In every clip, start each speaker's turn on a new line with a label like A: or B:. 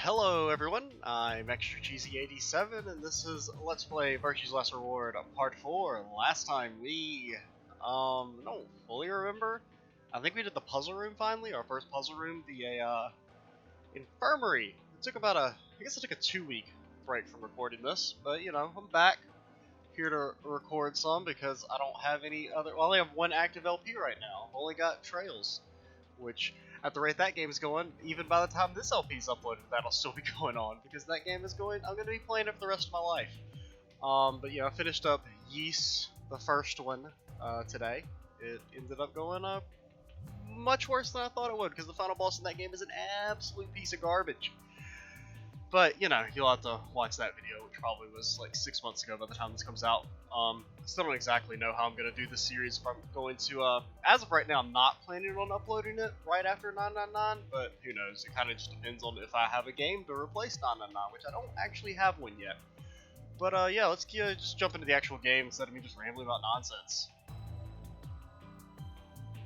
A: Hello everyone, I'm Extra Cheesy 87 and this is Let's Play Virtue's Last Reward on Part 4. Last time we, don't fully remember. I think we did the puzzle room finally, our first puzzle room, the Infirmary. It took about I guess it took a 2-week break from recording this, but you know, I'm back here to record some because I don't have any other, well, I only have one active LP right now. I've only got Trails, which at the rate that game is going, even by the time this LP is uploaded, that'll still be going on, because that game is going, I'm going to be playing it for the rest of my life. But yeah, I finished up Yeast, the first one, today. It ended up going much worse than I thought it would, because the final boss in that game is an absolute piece of garbage. But, you know, you'll have to watch that video, which probably was like 6 months ago by the time this comes out. Still don't exactly know how I'm going to do this series, if I'm going to, as of right now, I'm not planning on uploading it right after 999, but who knows, it kind of just depends on if I have a game to replace 999, which I don't actually have one yet. But, yeah, let's just jump into the actual game instead of me just rambling about nonsense.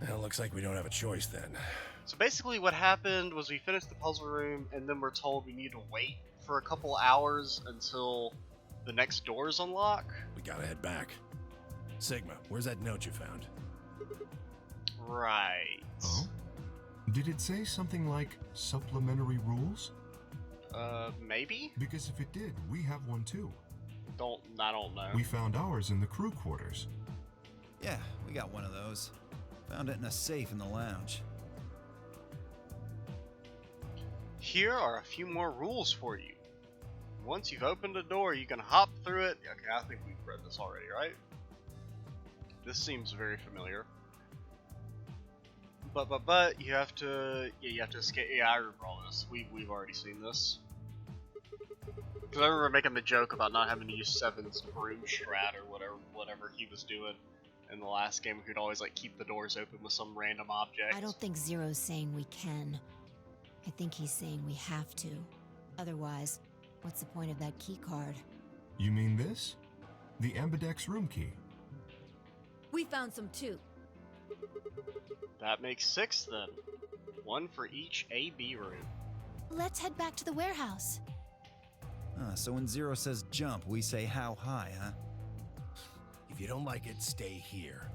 B: Well, looks like we don't have a choice then.
A: So basically what happened was we finished the puzzle room, and then we're told we need to wait for a couple hours until the next doors unlock.
B: We gotta head back. Sigma, where's that note you found?
A: Right.
C: Oh? Did it say something like supplementary rules?
A: Maybe?
C: Because if it did, we have one too.
A: I don't know.
C: We found ours in the crew quarters.
D: Yeah, we got one of those. Found it in a safe in the lounge.
A: Here are a few more rules for you. Once you've opened a door, you can hop through it. Okay, I think we've read this already, right? This seems very familiar. But you have to, you have to escape. Yeah, I remember all this. We've already seen this. Because I remember making the joke about not having to use Seven's broom strat or whatever he was doing in the last game. We could always like keep the doors open with some random object.
E: I don't think Zero's saying we can. I think he's saying we have to. Otherwise, what's the point of that key card?
C: You mean this? The Ambidex room key.
F: We found some too.
A: That makes 6 then. One for each A-B room.
E: Let's head back to the warehouse.
D: So when Zero says jump, we say how high, huh?
B: If you don't like it, stay here.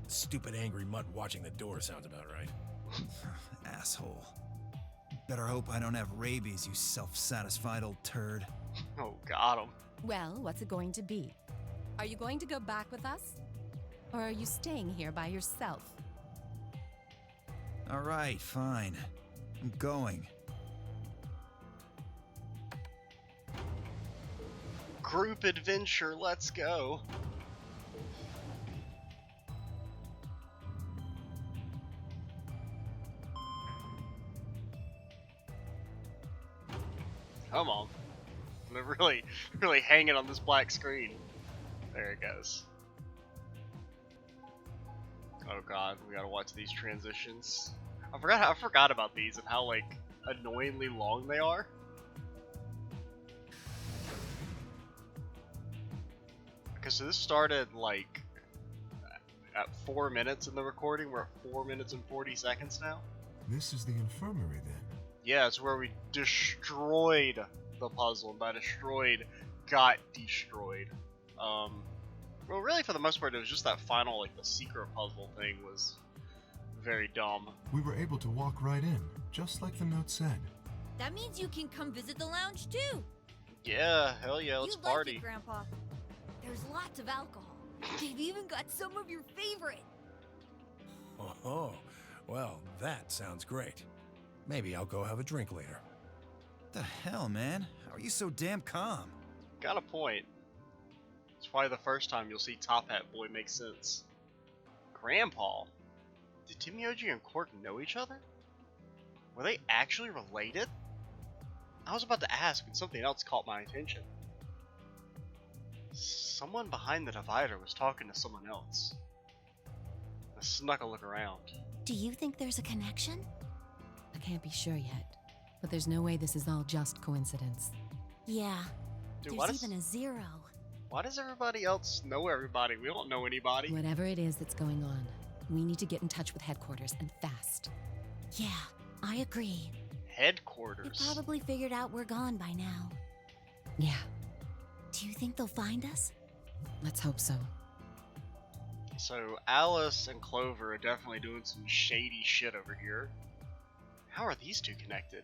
B: Stupid angry mutt watching the door sounds about right.
D: Asshole. Better hope I don't have rabies, you self-satisfied old turd.
A: Oh, got him.
F: Well, what's it going to be? Are you going to go back with us? Or are you staying here by yourself?
D: Alright, fine. I'm going.
A: Group adventure, let's go. Come on. I'm really hanging on this black screen. There it goes. Oh god, we gotta watch these transitions. I forgot about these and how like annoyingly long they are. Okay, so this started like at 4 minutes in the recording. We're at 4 minutes and 40 seconds now.
C: This is the infirmary then.
A: Yeah, it's where we destroyed the puzzle, and by destroyed, got destroyed. Well, really, for the most part, it was just that final, like, the secret puzzle thing was very dumb.
C: We were able to walk right in, just like the note said.
F: That means you can come visit the lounge too.
A: Yeah, hell yeah, let's
F: You'd
A: party.
F: like it, Grandpa. There's lots of alcohol. They've even got some of your favorite.
B: Oh, well, that sounds great. Maybe I'll go have a drink later.
D: The hell, man? How are you so damn calm?
A: Got a point. It's probably the first time you'll see Top Hat Boy make sense. Grandpa? Did Timioji and Quark know each other? Were they actually related? I was about to ask when something else caught my attention. Someone behind the divider was talking to someone else. I snuck a look around.
E: Do you think there's a connection?
G: I can't be sure yet, but there's no way this is all just coincidence.
E: Yeah.
A: Dude,
E: There's even a 0.
A: why does everybody else know everybody? We don't know anybody.
G: Whatever it is that's going on, we need to get in touch with headquarters and fast.
E: Yeah, I agree. You
A: Headquarters.
E: probably figured out we're gone by now.
G: Yeah,
E: Do you think they'll find us?
G: let's hope so.
A: So Alice and Clover are definitely doing some shady shit over here. How are these two connected?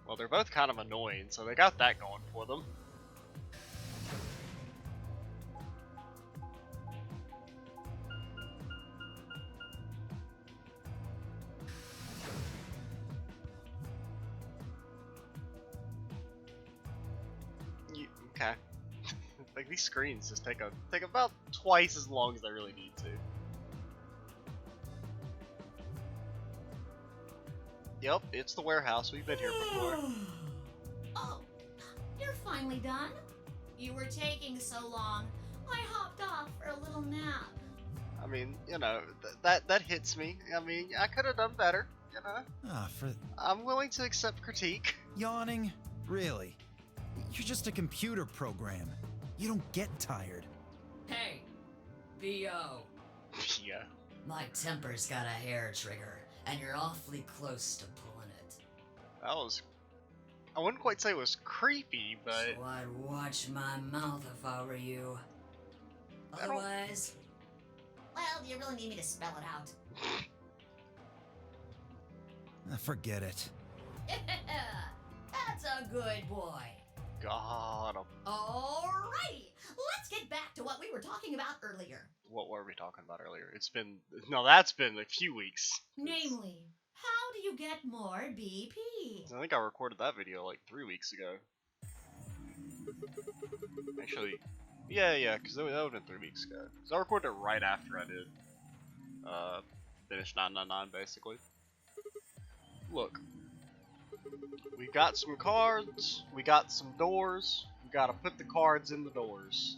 A: Well, they're both kind of annoying, so they got that going for them. Okay. Like these screens just take about twice as long as they really need to. Yep, it's the warehouse. We've been here before.
H: Oh, you're finally done. You were taking so long. I hopped off for a little nap.
A: I mean, you know, that hits me. I mean, I could have done better. You know,
D: Ah, for
A: I'm willing to accept critique.
D: yawning? Really? You're just a computer program. You don't get tired.
I: Hey, B.O.
A: Yeah.
I: My temper's got a hair trigger, and you're awfully close to pulling it.
A: That was. I wouldn't quite say it was creepy, but
I: So I'd watch my mouth if I were you.
A: I don't-
I: Otherwise,
H: Well, do you really need me to spell it out?
D: Ah, forget it.
H: That's a good boy.
A: God,
H: Alrighty, let's get back to what we were talking about earlier.
A: what were we talking about earlier? That's been a few weeks.
H: Namely, how do you get more BP?
A: I think I recorded that video like 3 weeks ago. Actually, yeah, because that would have been 3 weeks ago. Because I recorded it right after I did finish 999, basically. Look, we got some cards, we got some doors, we gotta put the cards in the doors.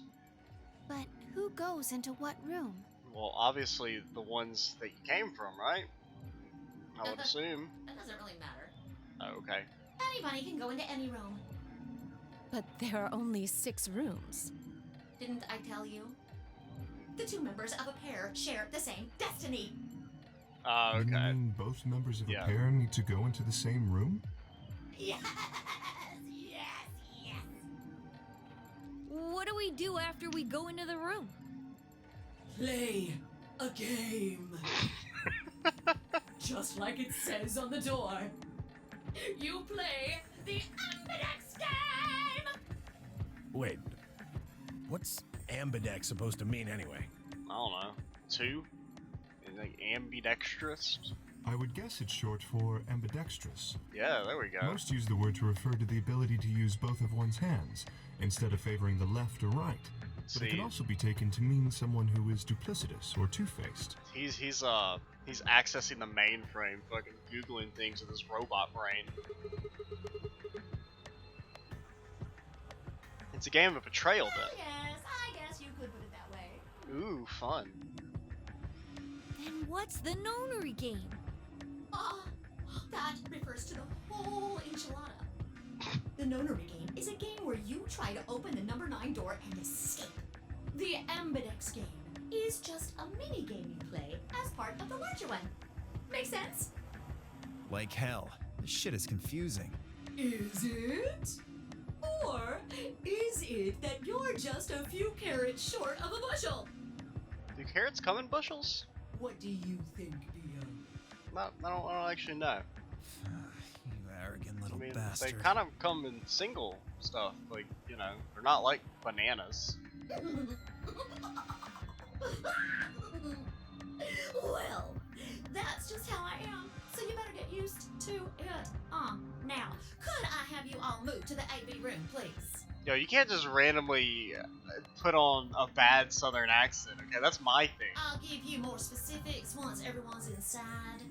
E: But who goes into what room?
A: Well, obviously the ones that you came from, right? I would assume.
H: That doesn't really matter.
A: Oh, okay.
H: Anybody can go into any room.
F: But there are only 6 rooms.
H: Didn't I tell you? The two members of a pair share the same destiny.
C: You
A: Okay.
C: mean both members of
A: Yeah.
C: a pair need to go into the same room?
H: Yes, yes, yes.
E: What do we do after we go into the room?
I: play a game.
H: Just like it says on the door. You play the Ambidex game!
B: Wait, what's ambidex supposed to mean anyway?
A: I don't know. 2? And like ambidextrous?
C: I would guess it's short for ambidextrous.
A: Yeah, there we go.
C: Most use the word to refer to the ability to use both of one's hands, instead of favoring the left or right. But it can
A: See,
C: also be taken to mean someone who is duplicitous or two-faced.
A: he's accessing the mainframe, fucking googling things with his robot brain. It's a game of betrayal, then.
H: Yes, I guess you could put it that way.
A: Ooh, fun.
E: Then what's the nonary game?
H: That refers to the whole enchilada. The nonary game is a game where you try to open the number 9 door and escape. The Ambidex game is just a mini game you play as part of the larger one. Make sense?
D: Like hell. This shit is confusing.
H: Is it? Or is it that you're just a few carrots short of a bushel?
A: Do carrots come in bushels?
H: What do you think, B.O.?
A: I don't actually know.
D: You arrogant
A: I
D: little
A: mean,
D: bastard.
A: they kind of come in single stuff, like, you know, they're not like bananas.
H: Well, that's just how I am, so you better get used to it. Now, could I have you all move to the AV room, please?
A: Yo, you can't just randomly put on a bad southern accent, okay? That's my thing.
H: I'll give you more specifics once everyone's inside.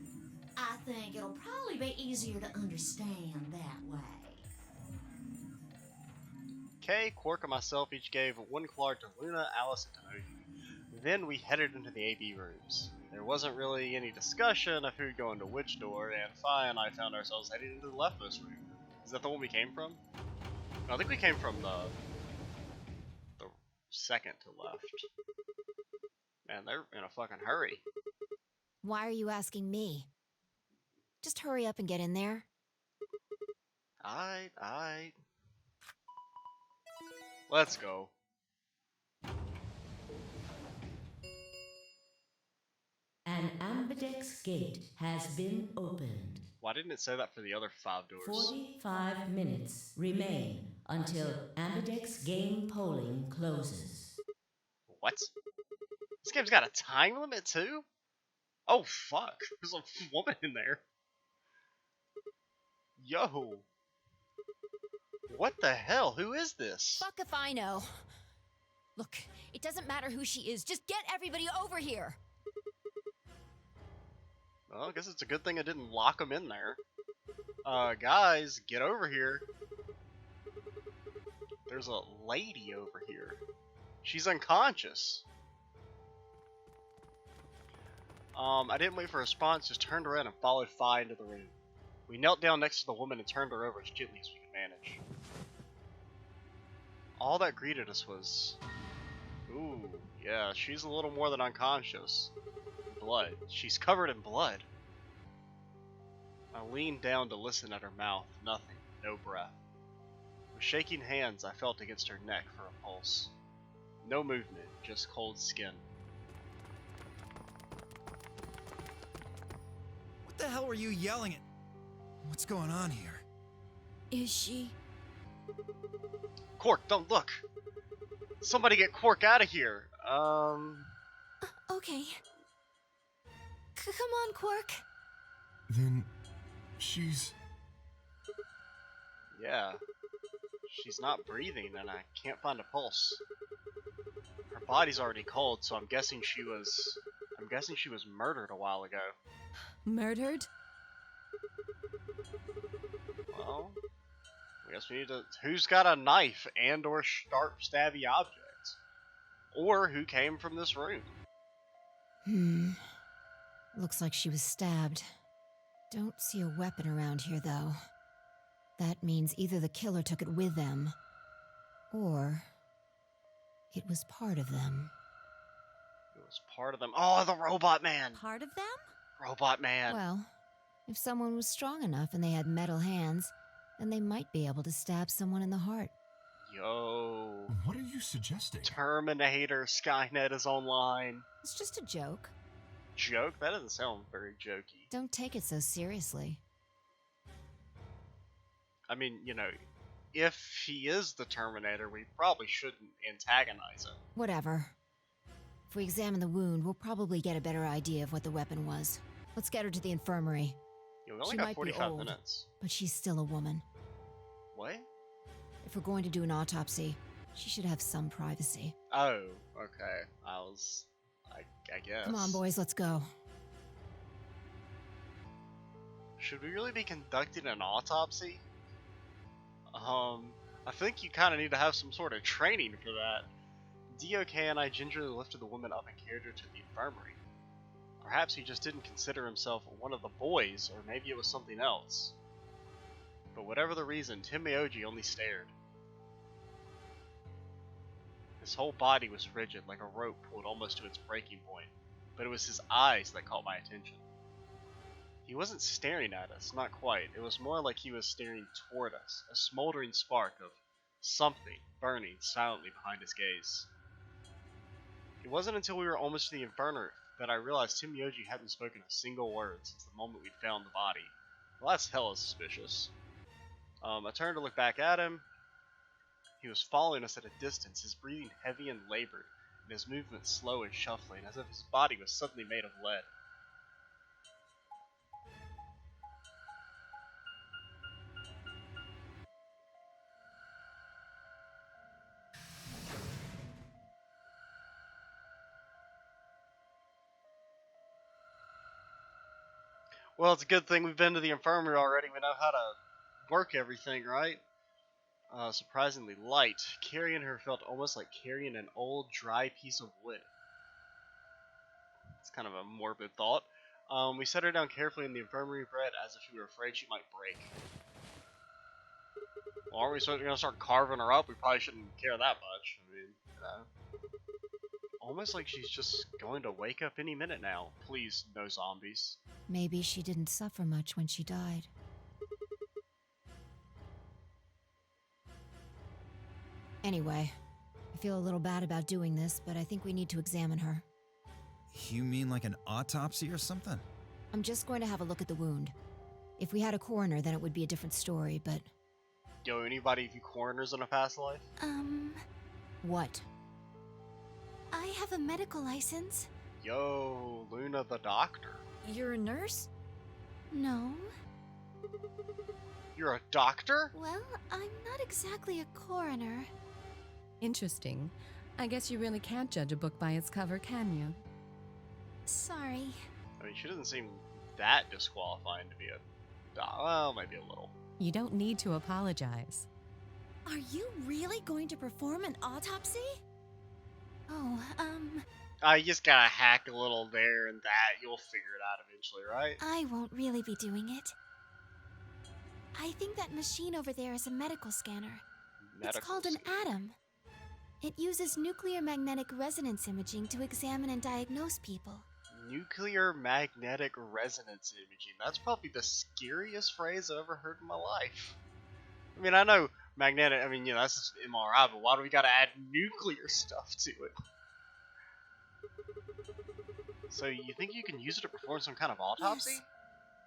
H: I think it'll probably be easier to understand that way.
A: Kay, Quark, and myself each gave 1 card to Luna, Alice, and Tomoji. Then we headed into the AV rooms. There wasn't really any discussion of who'd go into which door, and Fi and I found ourselves heading into the leftmost room. Is that the one we came from? No, I think we came from the second to left. Man, they're in a fucking hurry.
E: Why are you asking me? Just hurry up and get in there.
A: Alright. Let's go.
J: An ambidex gate has been opened.
A: Why didn't it say that for the other 5 doors?
J: 45 minutes remain until ambidex game polling closes.
A: What? This game's got a time limit too? Oh fuck, there's a woman in there. Yo. What the hell? Who is this?
E: Fuck if I know. Look, it doesn't matter who she is. Just get everybody over here.
A: Well, I guess it's a good thing I didn't lock them in there. Guys, get over here. There's a lady over here. She's unconscious. I didn't wait for a response, just turned around and followed Fi into the room. We knelt down next to the woman and turned her over as gently as we could manage. All that greeted us was... Ooh, yeah, she's a little more than unconscious. Blood. She's covered in blood. I leaned down to listen at her mouth. Nothing. No breath. With shaking hands, I felt against her neck for a pulse. No movement, just cold skin.
D: What the hell were you yelling at? What's going on here?
E: Is she?
A: Quark, don't look! Somebody get Quark out of here!
E: Okay. Come on, Quark.
C: Then she's...
A: Yeah. She's not breathing and I can't find a pulse. Her body's already cold, so I'm guessing she was murdered a while ago.
F: Murdered?
A: Well, I guess we need to... Who's got a knife and or sharp stabby objects? Or who came from this room?
E: Looks like she was stabbed. Don't see a weapon around here, though. That means either the killer took it with them, or it was part of them.
A: It was part of them. Oh, the robot man!
F: Part of them?
A: Robot man.
E: Well, if someone was strong enough and they had metal hands, then they might be able to stab someone in the heart.
A: Yo.
C: What are you suggesting?
A: Terminator, Skynet is online.
E: It's just a joke.
A: Joke? That doesn't sound very jokey.
E: Don't take it so seriously.
A: I mean, you know, if he is the Terminator, we probably shouldn't antagonize him.
E: Whatever. If we examine the wound, we'll probably get a better idea of what the weapon was. Let's get her to the infirmary.
A: Yeah, we only
E: She
A: got
E: might be
A: 45
E: old,
A: minutes.
E: but she's still a woman.
A: What?
E: If we're going to do an autopsy, she should have some privacy.
A: Oh, okay. I guess.
E: Come on, boys, let's go.
A: Should we really be conducting an autopsy? I think you kind of need to have some sort of training for that. DOK and I gingerly lifted the woman up and carried her to the infirmary. Perhaps he just didn't consider himself one of the boys, or maybe it was something else. But whatever the reason, Tim Mioji only stared. His whole body was rigid, like a rope pulled almost to its breaking point, but it was his eyes that caught my attention. He wasn't staring at us, not quite. It was more like he was staring toward us, a smoldering spark of something burning silently behind his gaze. It wasn't until we were almost to the infirmary that I realized Tim Mioji hadn't spoken a single word since the moment we'd found the body. Well, that's hella suspicious. I turned to look back at him. He was following us at a distance, his breathing heavy and labored, and his movements slow and shuffling, as if his body was suddenly made of lead. Well, it's a good thing we've been to the infirmary already. We know how to work everything, right? Surprisingly light. Carrying her felt almost like carrying an old, dry piece of wood. It's kind of a morbid thought. We set her down carefully in the infirmary bed as if we were afraid she might break. Well, aren't we going to start carving her up? We probably shouldn't care that much. I mean, you know. Almost like she's just going to wake up any minute now. Please, no zombies.
E: Maybe she didn't suffer much when she died. Anyway, I feel a little bad about doing this, but I think we need to examine her.
D: You mean like an autopsy or something?
E: I'm just going to have a look at the wound. If we had a coroner, then it would be a different story, but...
A: Yo, anybody view coroners in a past life?
E: What?
K: I have a medical license.
A: Yo, Luna the doctor.
K: You're a nurse? No.
A: You're a doctor?
K: Well, I'm not exactly a coroner.
G: Interesting. I guess you really can't judge a book by its cover, can you?
K: Sorry.
A: I mean, she doesn't seem that disqualifying to be a well, maybe a little.
G: You don't need to apologize.
K: Are you really going to perform an autopsy? Oh,
A: You just gotta hack a little there and that. You'll figure it out eventually, right?
K: I won't really be doing it. I think that machine over there is a medical scanner. It's called an ATOM. It uses nuclear magnetic resonance imaging to examine and diagnose people.
A: Nuclear magnetic resonance imaging. That's probably the scariest phrase I've ever heard in my life. I mean, I know magnetic, I mean, you know, that's just MRI, but why do we gotta add nuclear stuff to it? So you think you can use it to perform some kind of autopsy?
K: Yes.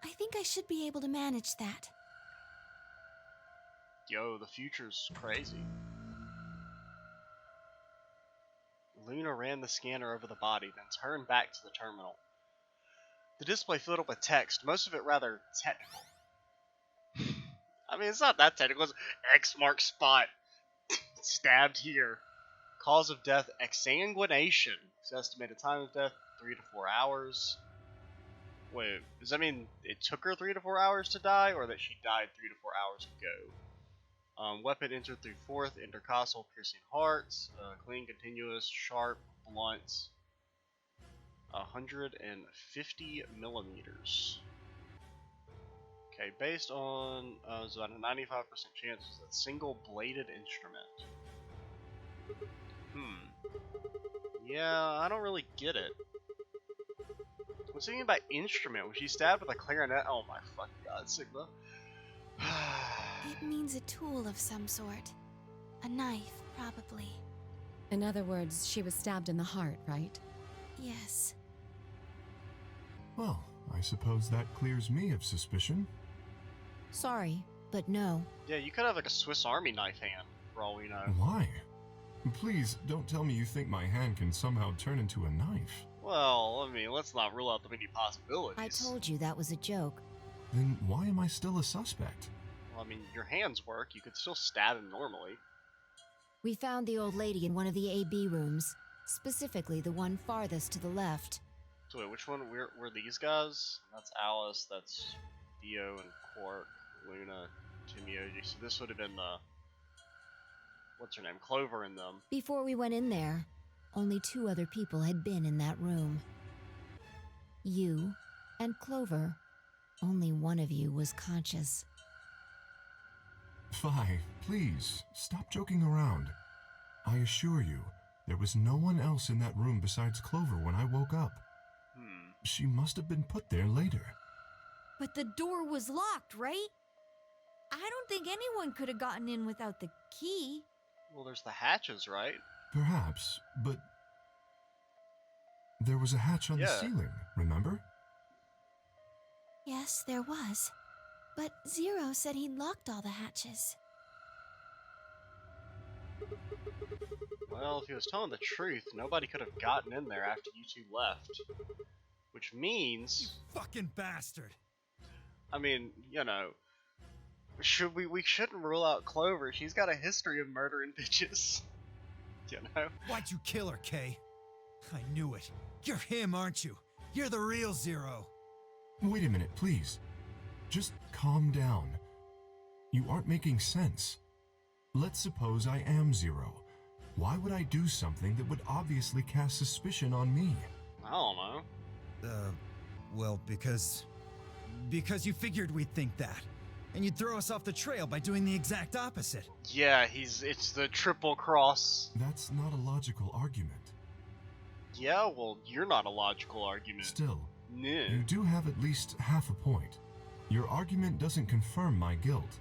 K: I think I should be able to manage that.
A: Yo, the future's crazy. Luna ran the scanner over the body, then turned back to the terminal. The display filled up with text, most of it rather technical. I mean, it's not that technical. It's X marks spot. Stabbed here. Cause of death, exsanguination. Estimated time of death, 3 to 4 hours. Wait, does that mean it took her 3 to 4 hours to die, or that she died 3 to 4 hours ago? Weapon entered through fourth, intercostal, piercing hearts, clean, continuous, sharp, blunt, 150 millimeters. Okay, based on it's about a 95% chance it's a single-bladed instrument. Yeah, I don't really get it. What's it mean by instrument? Was she stabbed with a clarinet? Oh my fucking god, Sigma.
K: It means a tool of some sort. A knife, probably.
G: In other words, she was stabbed in the heart, right?
K: Yes.
C: Well, I suppose that clears me of suspicion.
E: Sorry, but no.
A: Yeah, you could have like a Swiss Army knife hand, for all we know.
C: Why? Please, don't tell me you think my hand can somehow turn into a knife.
A: Well, I mean, let's not rule out the many possibilities.
E: I told you that was a joke.
C: Then why am I still a suspect?
A: Well, I mean, your hands work. You could still stab him normally.
E: We found the old lady in one of the AB rooms, specifically the one farthest to the left.
A: So wait, which one were these guys? That's Alice, that's Dio and Quark, Luna, Timioji. So this would have been the... what's her name? Clover and them.
E: Before we went in there, only 2 other people had been in that room. You and Clover. Only one of you was conscious.
C: Fi, please, stop joking around. I assure you, there was no one else in that room besides Clover when I woke up. She must have been put there later.
L: But the door was locked, right? I don't think anyone could have gotten in without the key.
A: Well, there's the hatches, right?
C: Perhaps, but... there was a hatch on the ceiling, remember?
K: Yes, there was. But Zero said he locked all the hatches.
A: Well, if he was telling the truth, nobody could have gotten in there after you 2 left. Which means...
D: You fucking bastard!
A: I mean, you know... We shouldn't rule out Clover. She's got a history of murdering bitches. You know?
D: Why'd you kill her, Kay? I knew it. You're him, aren't you? You're the real Zero.
C: Wait a minute, please. Just calm down. You aren't making sense. Let's suppose I am Zero. Why would I do something that would obviously cast suspicion on me?
A: I don't know.
D: Well, because you figured we'd think that. And you'd throw us off the trail by doing the exact opposite.
A: Yeah, it's the triple cross.
C: That's not a logical argument.
A: Yeah, well, you're not a logical argument.
C: Still,
A: Yeah.
C: you do have at least half a point. Your argument doesn't confirm my guilt,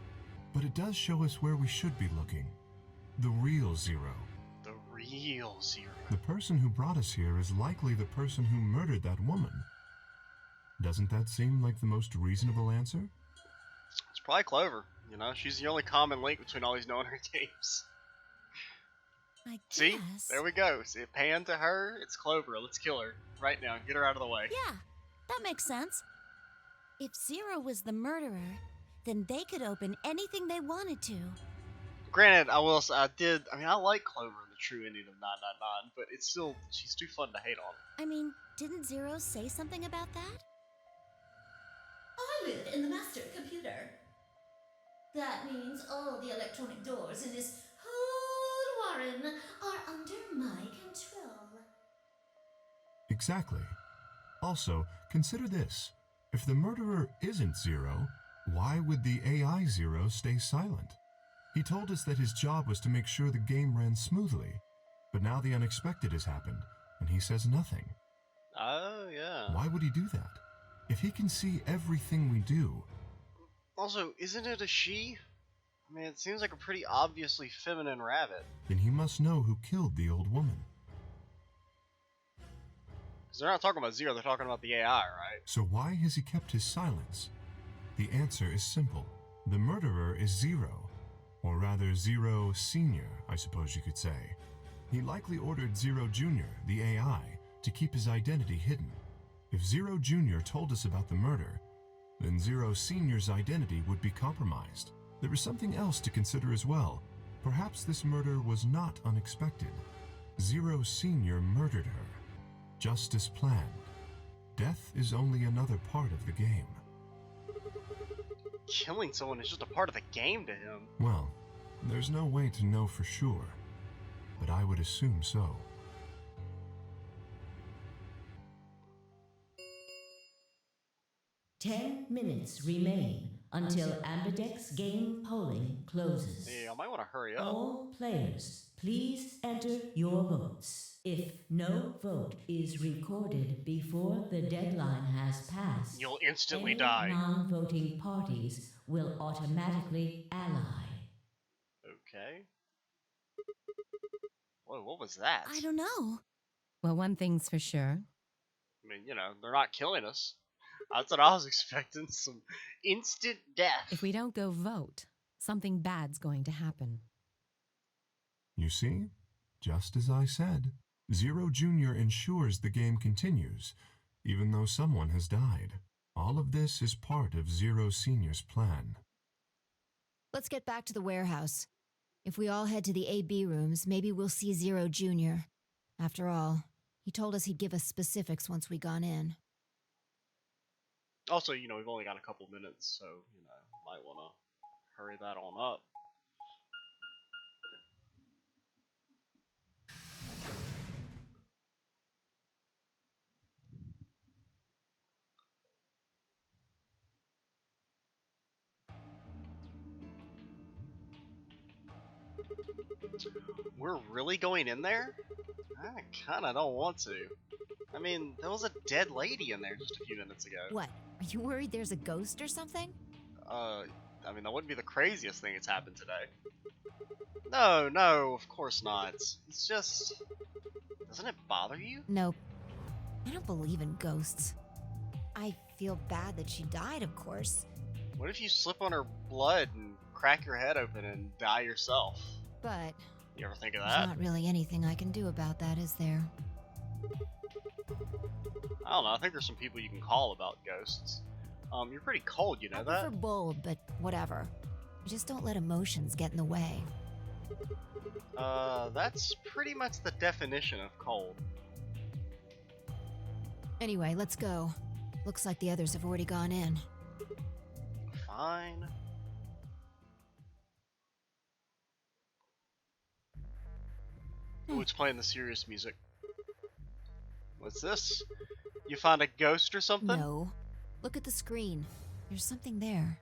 C: but it does show us where we should be looking. The real Zero.
A: The real Zero.
C: The person who brought us here is likely the person who murdered that woman. Doesn't that seem like the most reasonable answer?
A: It's probably Clover. You know, she's the only common link between all these no owner games.
L: I guess.
A: See? There we go. See, pan to her, it's Clover. Let's kill her. Right now. Get her out of the way.
L: Yeah, that makes sense. If Zero was the murderer, then they could open anything they wanted to.
A: Granted, I like Clover in the true ending of 999, but it's still, she's too fun to hate on.
L: I mean, didn't Zero say something about that?
H: I live in the master computer. That means all the electronic doors in this whole warren are under my control.
C: Exactly. Also, consider this. If the murderer isn't Zero, why would the AI Zero stay silent? He told us that his job was to make sure the game ran smoothly, but now the unexpected has happened, and he says nothing.
A: Oh, yeah.
C: Why would he do that? If he can see everything we do...
A: Also, isn't it a she? I mean, it seems like a pretty obviously feminine rabbit.
C: then he must know who killed the old woman.
A: Because they're not talking about Zero, they're talking about the AI, right?
C: So why has he kept his silence? The answer is simple. The murderer is Zero. Or rather, Zero Senior, I suppose you could say. He likely ordered Zero Junior, the AI, to keep his identity hidden. If Zero Junior told us about the murder, then Zero Senior's identity would be compromised. There is something else to consider as well. Perhaps this murder was not unexpected. Zero Senior murdered her, just as planned. Death is only another part of the game.
A: Killing someone is just a part of the game to him.
C: Well, there's no way to know for sure, but I would assume so.
J: Ten minutes remain until Ambidex game polling closes.
A: Yeah, I might want to hurry up.
J: All players, please enter your votes. If no vote is recorded before the deadline has passed,
A: You'll instantly
J: any
A: die.
J: non-voting parties will automatically ally.
A: Okay. Whoa, what was that?
L: I don't know.
G: Well, one thing's for sure.
A: I mean, you know, they're not killing us. That's what I was expecting. Some instant death.
G: If we don't go vote, something bad's going to happen.
C: You see? Just as I said. Zero Junior ensures the game continues, even though someone has died. All of this is part of Zero Senior's plan.
E: Let's get back to the warehouse. If we all head to the AB rooms, maybe we'll see Zero Jr. After all, he told us he'd give us specifics once we gone in.
A: Also, you know, we've only got a couple minutes, so, you know, might want to hurry that on up. We're really going in there? I kinda don't want to. I mean, there was a dead lady in there just a few minutes ago.
E: What? Are you worried there's a ghost or something?
A: I mean, that wouldn't be the craziest thing that's happened today. No, of course not. It's just... Doesn't it bother you?
E: Nope. I don't believe in ghosts. I feel bad that she died, of course.
A: What if you slip on her blood and crack your head open and die yourself?
E: But
A: You ever think of
E: there's
A: that?
E: not really anything I can do about that, is there?
A: I don't know, I think there's some people you can call about ghosts. You're pretty cold, you know
E: I
A: that?
E: prefer bold, but whatever. Just don't let emotions get in the way.
A: That's pretty much the definition of cold.
E: Anyway, let's go. Looks like the others have already gone in.
A: Fine. Oh, it's playing the serious music. What's this? You found a ghost or something?
E: No. Look at the screen. There's something there.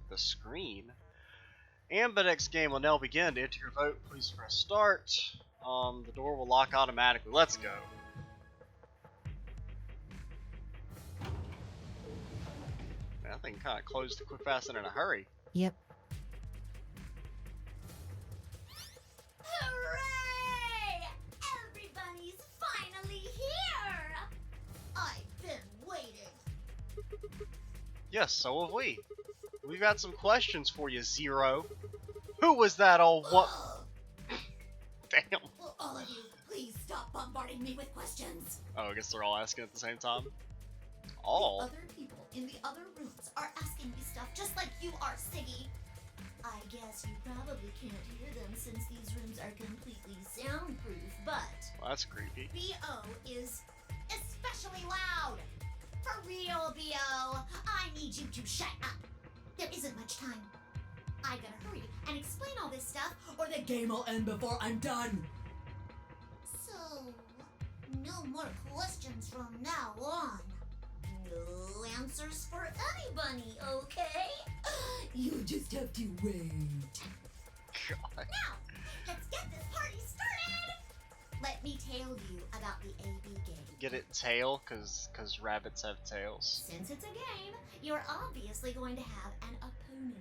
A: The screen? Ambidex game will now begin. To enter your vote, please press start. The door will lock automatically. Let's go. Man, that thing kind of closed quick, fast, and in a hurry.
E: Yep.
H: Hooray! Everybody's finally here! I've been waiting.
A: Yes, so have we. We've got some questions for you, Zero. Who was that all what? Damn.
H: Will all of you please stop bombarding me with questions?
A: Oh, I guess they're all asking at the same time. All?
H: The other people in the other rooms are asking me stuff just like you are, Siggy. I guess you probably can't hear them since these rooms are completely soundproof, but
A: Well, that's creepy.
H: BO is especially loud. For real, BO. I need you to shut up. There isn't much time. I gotta hurry and explain all this stuff, or the game will end before I'm done. So, no more questions from now on. No answers for anybody, okay? You just have to wait.
A: God.
H: Now, let's get this party started! Let me tell you about the AB game.
A: Get it, tail? Cause rabbits have tails.
H: Since it's a game, you're obviously going to have an opponent.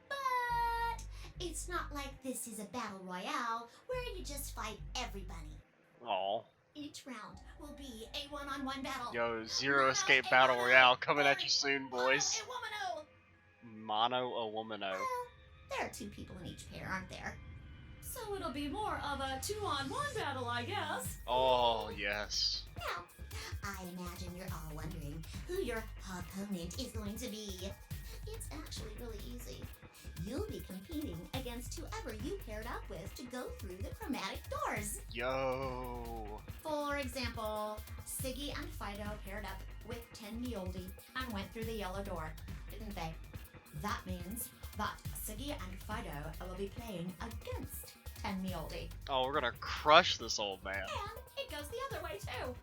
H: But it's not like this is a battle royale where you just fight everybody.
A: Aw.
H: Each round will be a one-on-one battle.
A: Yo, Zero
H: Mono
A: Escape
H: a
A: Battle
H: woman-o,
A: Royale coming
H: or
A: at you soon, boys.
H: Mono a womano.
A: Mono a womano.
H: Well, there are two people in each pair, aren't there? So it'll be more of a two-on-one battle, I guess.
A: Oh, yes.
H: Now, I imagine you're all wondering who your opponent is going to be. It's actually really easy. You'll be competing against whoever you paired up with to go through the chromatic doors.
A: Yo.
H: For example, Siggy and Fido paired up with Tenmioldi and went through the yellow door, didn't they? That means that Siggy and Fido will be playing against Tenmioldi.
A: Oh, we're gonna crush this old man.
H: And it goes the other way too.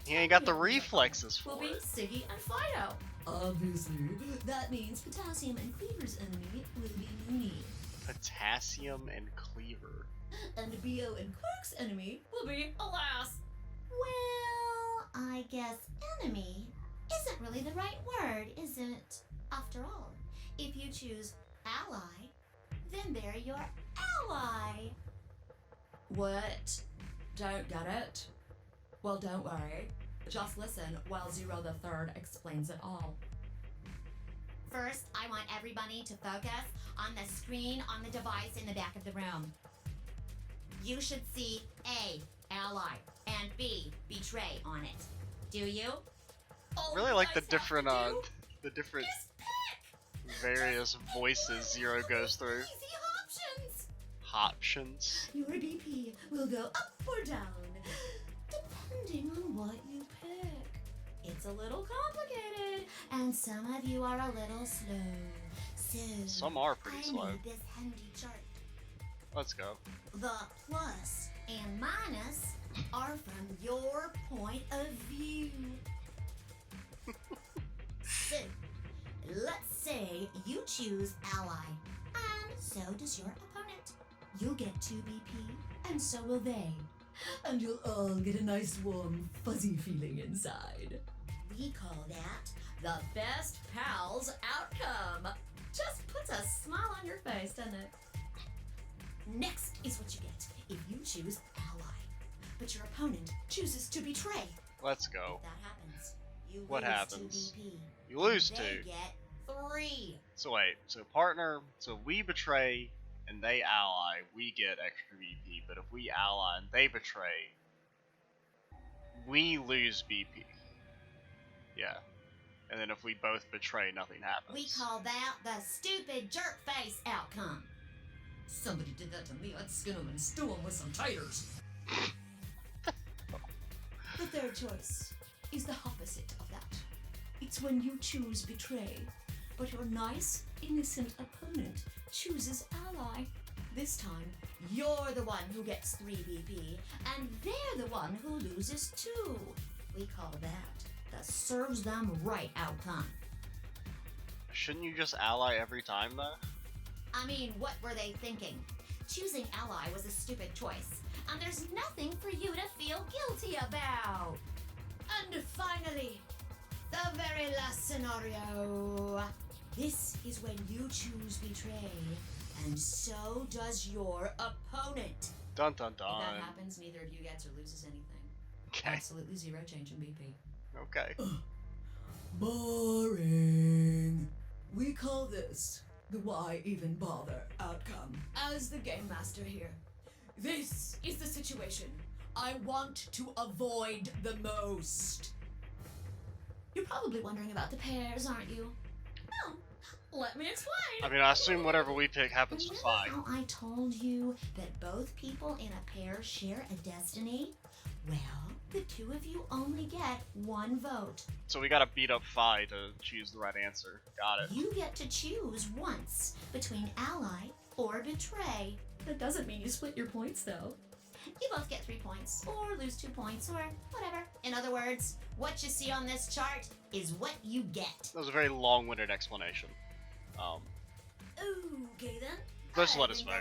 A: He ain't got the reflexes
H: Will
A: for
H: be
A: it.
H: Siggy and Fido. Obviously, that means Potassium and Cleaver's enemy will be Mooney.
A: Potassium and Cleaver.
H: And BO and Quirk's enemy will be Alas. Well, I guess enemy isn't really the right word, is it? After all, if you choose ally, then they're your ally. What? Don't get it? Well, don't worry. Just listen while Zero the Third explains it all. First, I want everybody to focus on the screen on the device in the back of the room. You should see A, ally, and B, betray on it. Do you?
A: Really like the different various voices Zero goes through.
H: Easy options.
A: Options.
H: Your BP will go up or down, depending on what you pick. It's a little complicated, and some of you are a little slow. So
A: Some are pretty
H: I
A: slow.
H: made this handy chart.
A: Let's go.
H: The plus and minus are from your point of view. So, let's say you choose ally, and so does your opponent. You'll get 2 BP, and so will they. And you'll all get a nice warm fuzzy feeling inside. We call that the best pals outcome. Just puts a smile on your face, doesn't it? Next is what you get if you choose ally, but your opponent chooses to betray.
A: Let's go.
H: If that happens, you
A: What
H: lose
A: happens?
H: 2 BP.
A: You lose
H: They
A: 2.
H: get 3.
A: So wait, so partner, so we betray and they ally, we get extra BP, but if we ally and they betray, we lose BP. Yeah. And then if we both betray, nothing happens.
H: We call that the stupid jerk face outcome. Somebody did that to me, I'd skin them and stew them with some taters. The third choice is the opposite of that. It's when you choose betray, but your nice, innocent opponent chooses ally. This time, you're the one who gets 3 BP, and they're the one who loses 2. We call that the serves them right outcome.
A: Shouldn't you just ally every time though?
H: I mean, what were they thinking? Choosing ally was a stupid choice, and there's nothing for you to feel guilty about. And finally, the very last scenario. This is when you choose betray, and so does your opponent.
A: Dun dun dun.
H: If that happens, neither of you gets or loses anything.
A: Okay.
H: Absolutely zero change in BP.
A: Okay.
M: Boring. We call this the why even bother outcome. As the game master here, this is the situation I want to avoid the most.
H: You're probably wondering about the pairs, aren't you? No. Let me explain.
A: I mean, I assume whatever we pick happens to fly.
H: How I told you that both people in a pair share a destiny? Well, the two of you only get one vote.
A: So we gotta beat up Phi to choose the right answer. Got it.
H: You get to choose once between ally or betray. That doesn't mean you split your points, though. You both get 3 points, or lose 2 points, or whatever. In other words, what you see on this chart is what you get.
A: That was a very long-winded explanation.
H: Okay then.
A: Just let us vote.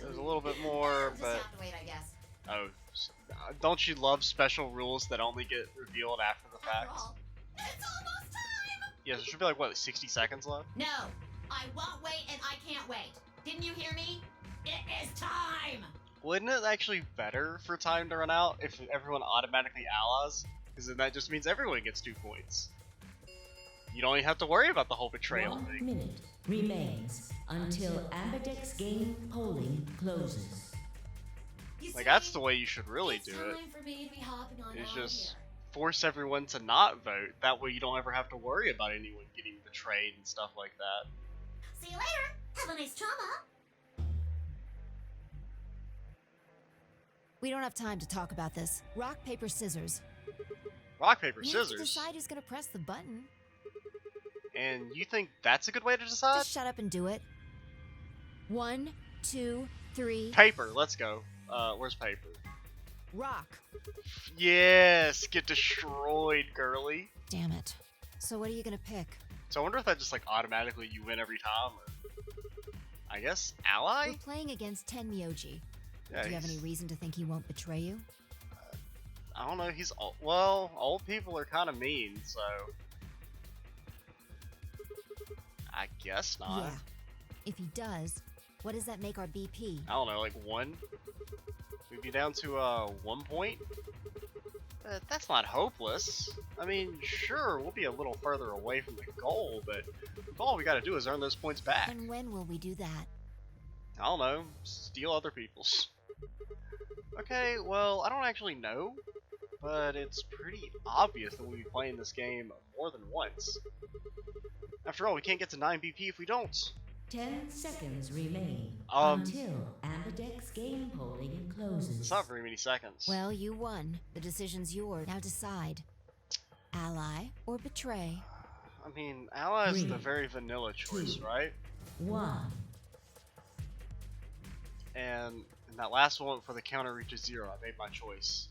A: There's a little bit more,
H: just
A: but
H: have to wait, I guess.
A: oh, don't you love special rules that only get revealed after the fact?
H: After all, it's almost time.
A: Yeah, there should be like what, 60 seconds left?
H: No, I won't wait, and I can't wait. Didn't you hear me? It is time.
A: Wouldn't it actually better for time to run out if everyone automatically allies? Because then that just means everyone gets 2 points. You don't even have to worry about the whole betrayal
J: 1
A: thing.
J: minute remains until Ambidex game polling closes.
A: Like, that's the way you should really do it.
H: Time for me to be hopping on
A: Is
H: out
A: just
H: here.
A: force everyone to not vote. That way you don't ever have to worry about anyone getting betrayed and stuff like that.
H: See you later. Have a nice trauma.
E: We don't have time to talk about this. Rock, paper, scissors.
A: Rock, paper,
E: We have to
A: scissors.
E: decide who's gonna press the button.
A: And you think that's a good way to decide?
E: Just shut up and do it. 1, 2, 3.
A: Paper, let's go. Where's paper?
E: Rock.
A: Yes, get destroyed, girly.
E: Damn it. So what are you gonna pick?
A: So I wonder if that just like automatically you win every time. Or... I guess ally?
E: We're playing against Tenmyoji.
A: Yeah,
E: Do you have any
A: he's-
E: reason to think he won't betray you?
A: I don't know, he's old. Well, old people are kind of mean, so I guess not.
E: Yeah. If he does, what does that make our BP?
A: I don't know, like 1? We'd be down to 1 point? That's not hopeless. I mean, sure, we'll be a little further away from the goal, but all we gotta do is earn those points back.
E: And when will we do that?
A: I don't know, steal other people's. Okay, well, I don't actually know, but it's pretty obvious that we'll be playing this game more than once. After all, we can't get to 9 BP if we don't.
J: 10 seconds remain
A: Um,
J: until Ambidex game polling closes.
A: It's not very many seconds.
E: Well, you won. The decision's yours. Now decide. Ally or betray?
A: I mean, ally is the
J: 3,
A: very vanilla choice,
J: 2,
A: right?
J: 1.
A: And in that last one for the counter reaches 0, I made my choice.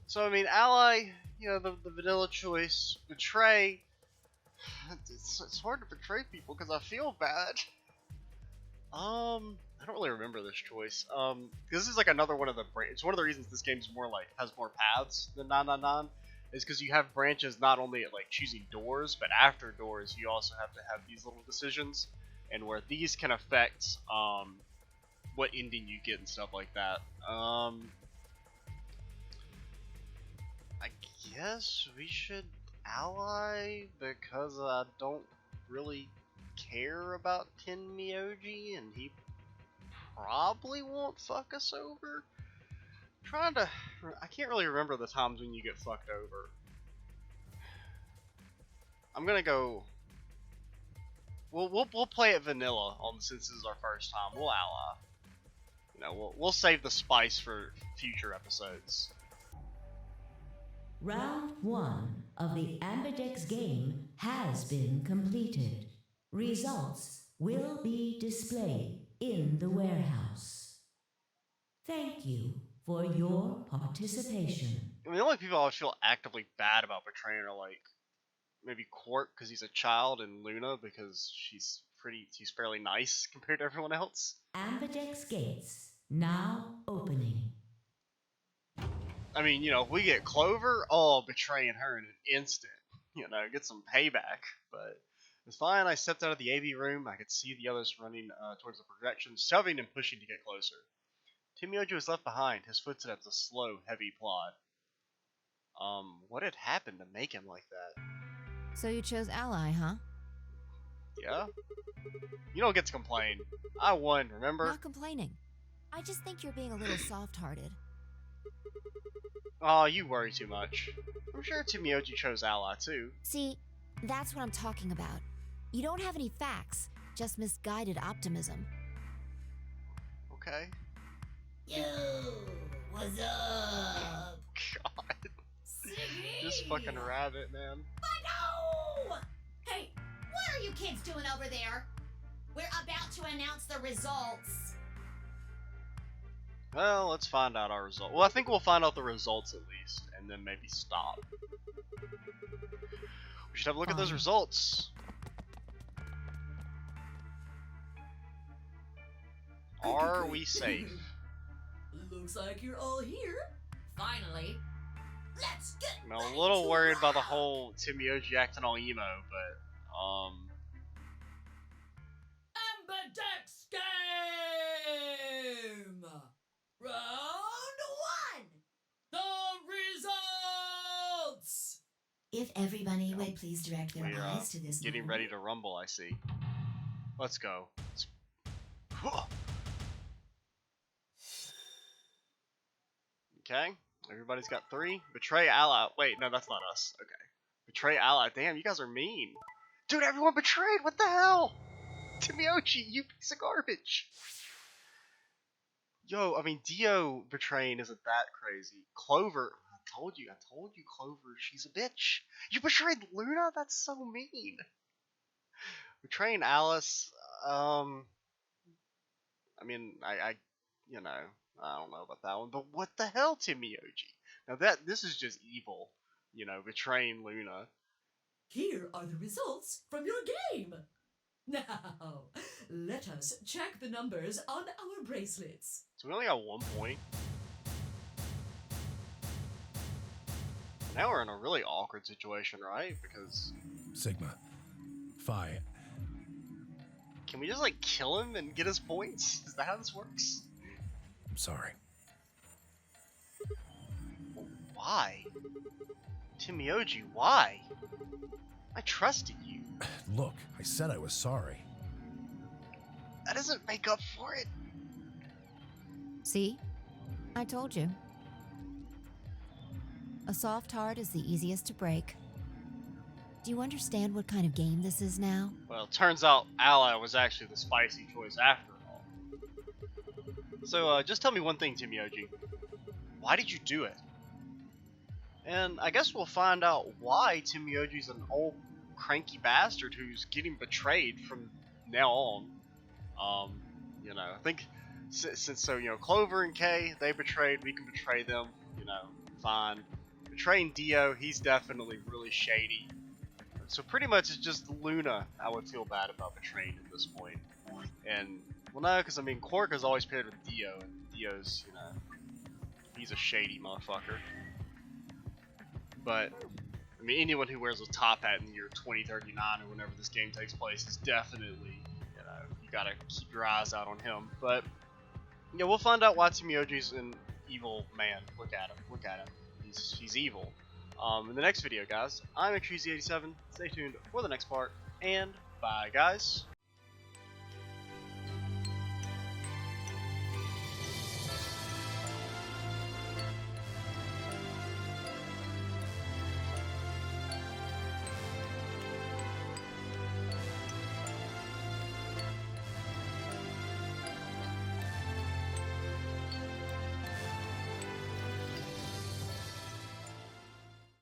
A: So I mean, ally, you know, the vanilla choice. Betray, it's hard to betray people because I feel bad. I don't really remember this choice. This is like another one of the it's one of the reasons this game's more like has more paths than 999 is because you have branches not only at like choosing doors, but after doors you also have to have these little decisions, and where these can affect what ending you get and stuff like that. I guess we should ally because I don't really care about Tenmyoji and he probably won't fuck us over. I can't really remember the times when you get fucked over. I'm gonna go. We'll play it vanilla since this is our first time. We'll ally. You know, we'll save the spice for future episodes.
J: Round 1 of the Ambidex game has been completed. Results will be displayed in the warehouse. Thank you for your participation.
A: I mean, the only people I feel actively bad about betraying are like maybe Quark because he's a child and Luna because she's he's fairly nice compared to everyone else.
J: Ambidex gates now opening.
A: I mean, you know, if we get Clover, oh, betraying her in an instant. You know, get some payback. But it's fine. I stepped out of the AV room. I could see the others running towards the projection, shoving and pushing to get closer. Timioji was left behind, his footsteps a slow, heavy plod. What had happened to make him like that?
E: So you chose Ally, huh?
A: Yeah? You don't get to complain. I won, remember?
E: Not complaining. I just think you're being a little soft-hearted.
A: Oh, you worry too much. I'm sure Timioji chose Ally too.
E: See, that's what I'm talking about. You don't have any facts, just misguided optimism.
A: Okay.
I: Yo, what's up?
A: God. This fucking rabbit, man.
H: No! Hey, what are you kids doing over there? We're about to announce the results.
A: Well, let's find out our result. Well, I think we'll find out the results at least, and then maybe stop. We should have a look at those results. Are we safe?
M: Looks like you're all here.
I: Finally. Let's get
A: I'm a little worried about the whole Timioji acting all emo, but
M: Ambidex game! Round 1! The results!
J: If everybody would please direct their
A: we're
J: eyes to this
A: getting
J: moment.
A: ready to rumble, I see. Let's go. Okay, everybody's got 3. Betray ally. Wait, no, that's not us. Okay. Betray ally. Damn, you guys are mean. Dude, everyone betrayed. What the hell? Timioji, you piece of garbage. Yo, I mean, Dio betraying isn't that crazy. Clover, I told you, Clover, she's a bitch. You betrayed Luna? That's so mean. Betraying Alice, I mean, you know, I don't know about that one, but what the hell, Timioji? Now this is just evil, you know, betraying Luna.
M: Here are the results from your game. Now, let us check the numbers on our bracelets.
A: So we only got 1 point. Now we're in a really awkward situation, right? Because
B: Sigma, Phi.
A: Can we just like kill him and get his points? Is that how this works?
B: I'm sorry.
A: Why? Timioji, why? I trusted you.
B: Look, I said I was sorry.
A: That doesn't make up for it.
E: See? I told you. A soft heart is the easiest to break. Do you understand what kind of game this is now?
A: Well, it turns out Ally was actually the spicy choice after all. So, just tell me one thing, Timioji. Why did you do it? And I guess we'll find out why Timioji's an old cranky bastard who's getting betrayed from now on. You know, I think since so, you know, Clover and Kay, they betrayed, we can betray them, you know, fine. Betraying Dio, he's definitely really shady. So pretty much it's just Luna I would feel bad about betraying at this point. And, well no, because I mean, Quark is always paired with Dio, and Dio's, you know, he's a shady motherfucker. But, I mean, anyone who wears a top hat in the year 2039 or whenever this game takes place is definitely, you know, you gotta keep your eyes out on him. But, yeah, we'll find out why Timioji's an evil man. Look at him. Look at him. He's evil. In the next video, guys, I'm Crazy87. Stay tuned for the next part, and bye, guys.